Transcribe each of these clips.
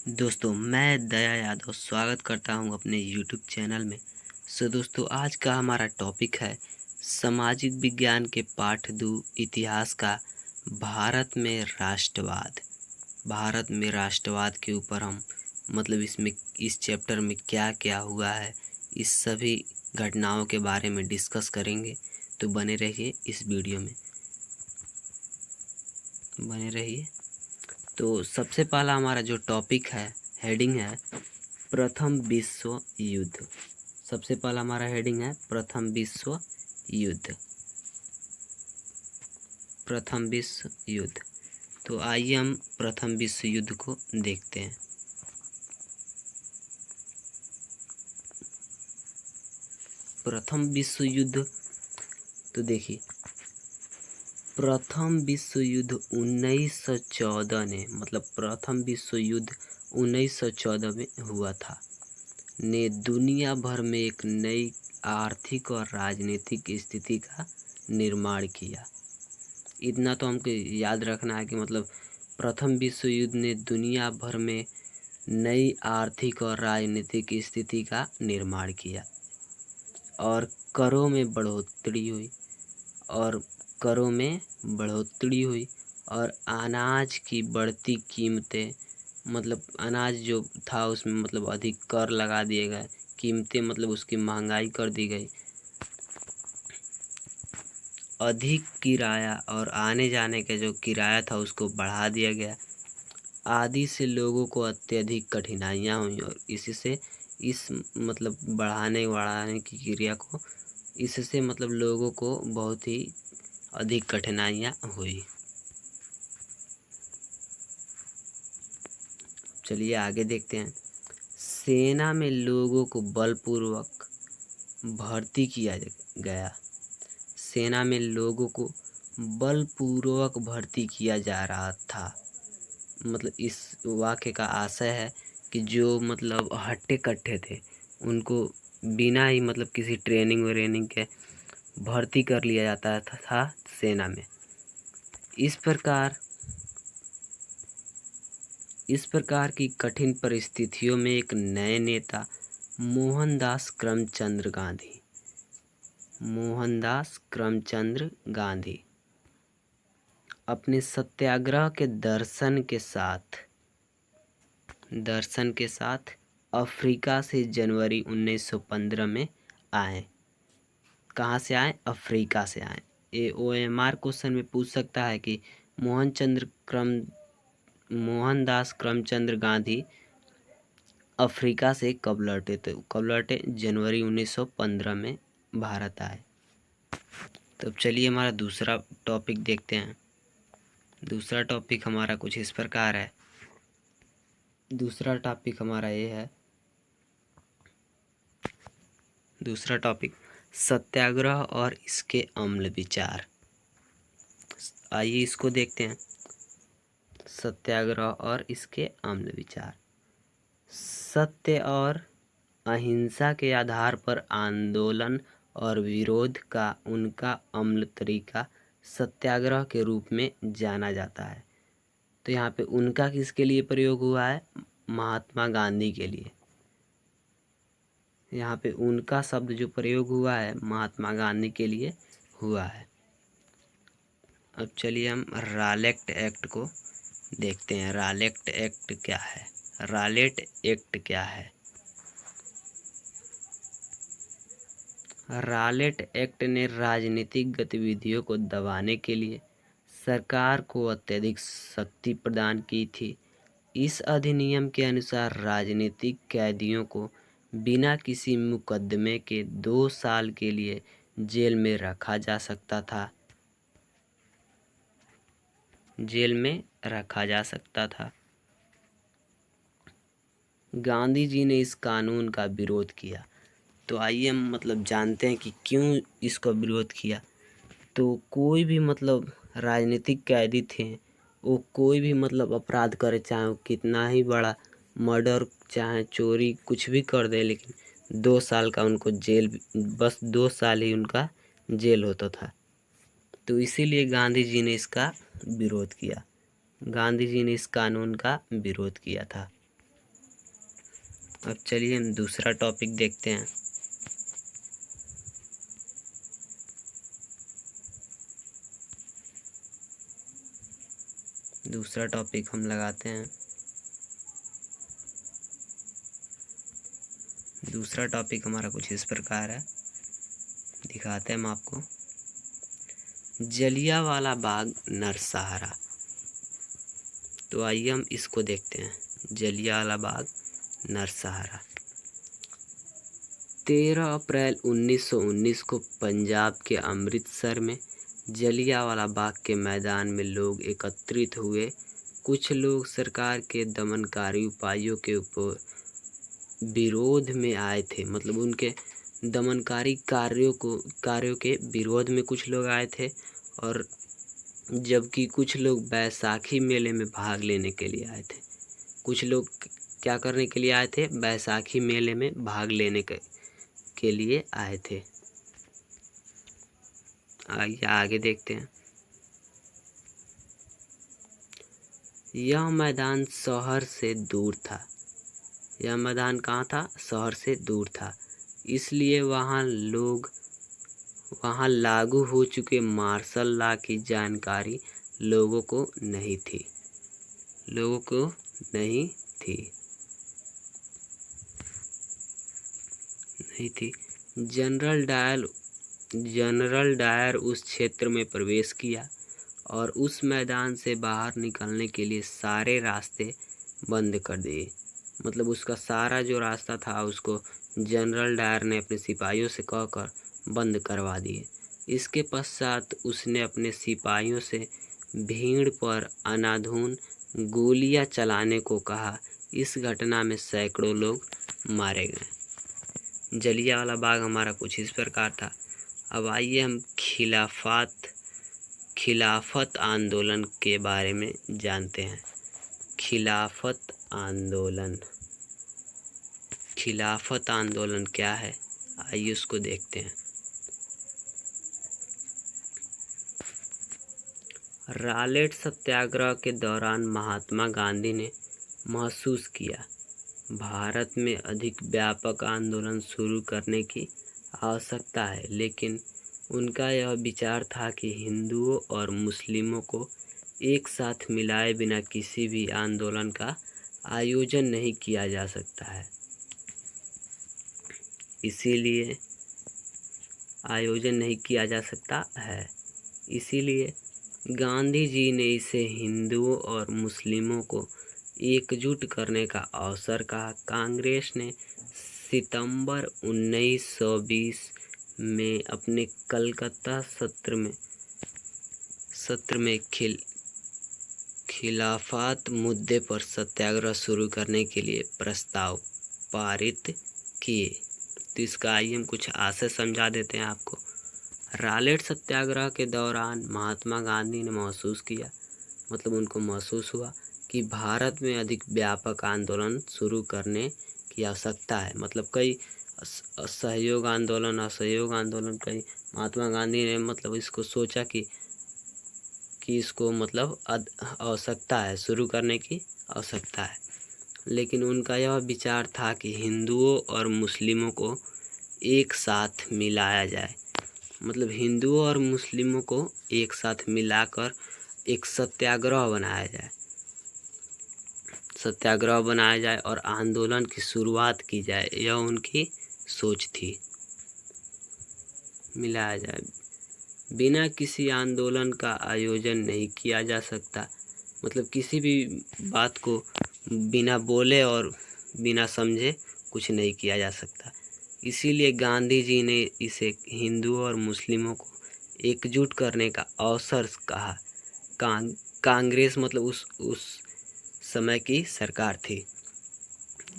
दोस्तों, मैं दया यादव स्वागत करता हूं अपने यूट्यूब चैनल में। दोस्तों, आज का हमारा टॉपिक है सामाजिक विज्ञान के पाठ 2 इतिहास का भारत में राष्ट्रवाद। भारत में राष्ट्रवाद के ऊपर हम इसमें इस चैप्टर में क्या क्या हुआ है, इस सभी घटनाओं के बारे में डिस्कस करेंगे। तो बने रहिए इस वीडियो में, बने रहिए। तो सबसे पहला हमारा जो टॉपिक है, हेडिंग है प्रथम विश्व युद्ध। सबसे पहला हमारा हेडिंग है प्रथम विश्व युद्ध। प्रथम विश्व युद्ध। तो आइए हम प्रथम विश्व युद्ध को देखते हैं। प्रथम विश्व युद्ध, तो देखिए, प्रथम विश्व युद्ध 1914 ने प्रथम विश्व युद्ध 1914 में हुआ था, ने दुनिया भर में एक नई आर्थिक और राजनीतिक स्थिति का निर्माण किया। इतना तो हमको याद रखना है कि प्रथम विश्व युद्ध ने दुनिया भर में नई आर्थिक और राजनीतिक स्थिति का निर्माण किया और करों में बढ़ोतरी हुई और अनाज की बढ़ती कीमतें, अनाज जो था उसमें अधिक कर लगा दिए गए, कीमतें उसकी महंगाई कर दी गई, अधिक किराया और आने जाने का जो किराया था उसको बढ़ा दिया गया आदि से लोगों को अत्यधिक कठिनाइयाँ हुई। और इससे बढ़ाने की क्रिया को, इससे लोगों को बहुत ही अधिक कठिनाइयाँ हुई। चलिए आगे देखते हैं। सेना में लोगों को बलपूर्वक भर्ती किया गया। सेना में लोगों को बलपूर्वक भर्ती किया जा रहा था। इस वाक्य का आशय है कि जो हट्टे कट्टे थे उनको बिना ही किसी ट्रेनिंग व्रेनिंग के भर्ती कर लिया जाता था सेना में। इस प्रकार की कठिन परिस्थितियों में एक नए नेता मोहनदास करमचंद गांधी अपने सत्याग्रह के दर्शन के साथ अफ्रीका से जनवरी 1915 में आए। कहाँ से आए? अफ्रीका से आए। OMR क्वेश्चन में पूछ सकता है कि मोहनदास करमचंद गांधी अफ्रीका से कब लौटे? तो कब लौटे? जनवरी 1915 में भारत आए। तो चलिए हमारा दूसरा टॉपिक देखते हैं। दूसरा टॉपिक हमारा कुछ इस प्रकार है। दूसरा टॉपिक हमारा ये है, दूसरा टॉपिक सत्याग्रह और इसके अम्ल विचार। आइए इसको देखते हैं। सत्याग्रह और इसके अम्ल विचार। सत्य और अहिंसा के आधार पर आंदोलन और विरोध का उनका अम्ल तरीका सत्याग्रह के रूप में जाना जाता है। तो यहाँ पे उनका किसके लिए प्रयोग हुआ है? महात्मा गांधी के लिए। यहाँ पे उनका शब्द जो प्रयोग हुआ है महात्मा गांधी के लिए हुआ है। अब चलिए हम रालेट एक्ट को देखते हैं। रालेट एक्ट क्या है? रालेट एक्ट क्या है? रालेट एक्ट ने राजनीतिक गतिविधियों को दबाने के लिए सरकार को अत्यधिक शक्ति प्रदान की थी। इस अधिनियम के अनुसार राजनीतिक कैदियों को बिना किसी मुकदमे के 2 साल के लिए जेल में रखा जा सकता था। गांधी जी ने इस कानून का विरोध किया। तो आइए हम जानते हैं कि क्यों इसका विरोध किया। तो कोई भी राजनीतिक कैदी थे, वो कोई भी अपराध करे, चाहे वो कितना ही बड़ा मर्डर, चाहे चोरी, कुछ भी कर दे, लेकिन 2 साल का उनको जेल, बस 2 साल ही उनका जेल होता था। तो इसीलिए गांधी जी ने इसका विरोध किया। गांधी जी ने इस कानून का विरोध किया था। अब चलिए हम दूसरा टॉपिक देखते हैं। दूसरा टॉपिक हम लगाते हैं। दूसरा टॉपिक हमारा कुछ इस प्रकार है, दिखाते हैं हम आपको। जलियांवाला बाग नरसंहार। तो आइए हम इसको देखते हैं। जलियांवाला बाग नरसंहार 13 अप्रैल 1919 को पंजाब के अमृतसर में जलियांवाला बाग के मैदान में लोग एकत्रित हुए। कुछ लोग सरकार के दमनकारी उपायों के विरोध में आए थे, मतलब उनके दमनकारी कार्यों के विरोध में कुछ लोग आए थे, और जबकि कुछ लोग बैसाखी मेले में भाग लेने के लिए आए थे। कुछ लोग क्या करने के लिए आए थे? बैसाखी मेले में भाग लेने के लिए आए थे। आइए आगे देखते हैं। यह मैदान शहर से दूर था। यह मैदान कहाँ था? शहर से दूर था, इसलिए वहाँ लागू हो चुके मार्शल लॉ की जानकारी लोगों को नहीं थी। जनरल डायर उस क्षेत्र में प्रवेश किया और उस मैदान से बाहर निकलने के लिए सारे रास्ते बंद कर दिए। मतलब उसका सारा जो रास्ता था उसको जनरल डायर ने अपने सिपाहियों से कहकर बंद करवा दिए। इसके पश्चात उसने अपने सिपाहियों से भीड़ पर अंधाधुंध गोलियां चलाने को कहा। इस घटना में सैकड़ों लोग मारे गए। जलियांवाला बाग हमारा कुछ इस प्रकार था। अब आइए हम खिलाफत आंदोलन के बारे में जानते हैं। खिलाफत आंदोलन क्या है? आइए उसको देखते हैं। रॉलेट सत्याग्रह के दौरान महात्मा गांधी ने महसूस किया भारत में अधिक व्यापक आंदोलन शुरू करने की आवश्यकता है, लेकिन उनका यह विचार था कि हिंदुओं और मुस्लिमों को एक साथ मिलाए बिना किसी भी आंदोलन का आयोजन नहीं किया जा सकता है। इसीलिए गांधी जी ने इसे हिंदुओं और मुस्लिमों को एकजुट करने का अवसर कहा। कांग्रेस ने सितंबर 1920 में अपने कलकत्ता सत्र में खिलाफत मुद्दे पर सत्याग्रह शुरू करने के लिए प्रस्ताव पारित किए। तो इसका आइए हम कुछ आशय समझा देते हैं आपको। रॉलेट सत्याग्रह के दौरान महात्मा गांधी ने महसूस किया, मतलब उनको महसूस हुआ कि भारत में अधिक व्यापक आंदोलन शुरू करने की आवश्यकता है। मतलब कई असहयोग आंदोलन, असहयोग आंदोलन कई महात्मा गांधी ने मतलब इसको सोचा कि इसको मतलब आवश्यकता है, शुरू करने की आवश्यकता है। लेकिन उनका यह विचार था कि हिंदुओं और मुस्लिमों को एक साथ मिलाया जाए, मतलब हिंदुओं और मुस्लिमों को एक साथ मिलाकर एक सत्याग्रह बनाया जाए और आंदोलन की शुरुआत की जाए। यह उनकी सोच थी। मिलाया जाए, बिना किसी आंदोलन का आयोजन नहीं किया जा सकता। मतलब किसी भी बात को बिना बोले और बिना समझे कुछ नहीं किया जा सकता। इसीलिए गांधी जी ने इसे हिंदुओं और मुस्लिमों को एकजुट करने का अवसर कहा। कांग्रेस मतलब उस समय की सरकार थी।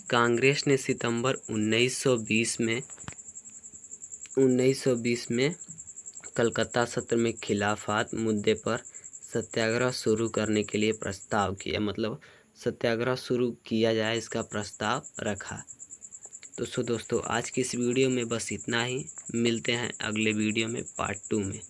कांग्रेस ने सितंबर 1920 में कलकत्ता सत्र में खिलाफत मुद्दे पर सत्याग्रह शुरू करने के लिए प्रस्ताव किया, मतलब सत्याग्रह शुरू किया जाए इसका प्रस्ताव रखा। तो दोस्तों आज की इस वीडियो में बस इतना ही। मिलते हैं अगले वीडियो में पार्ट 2 में।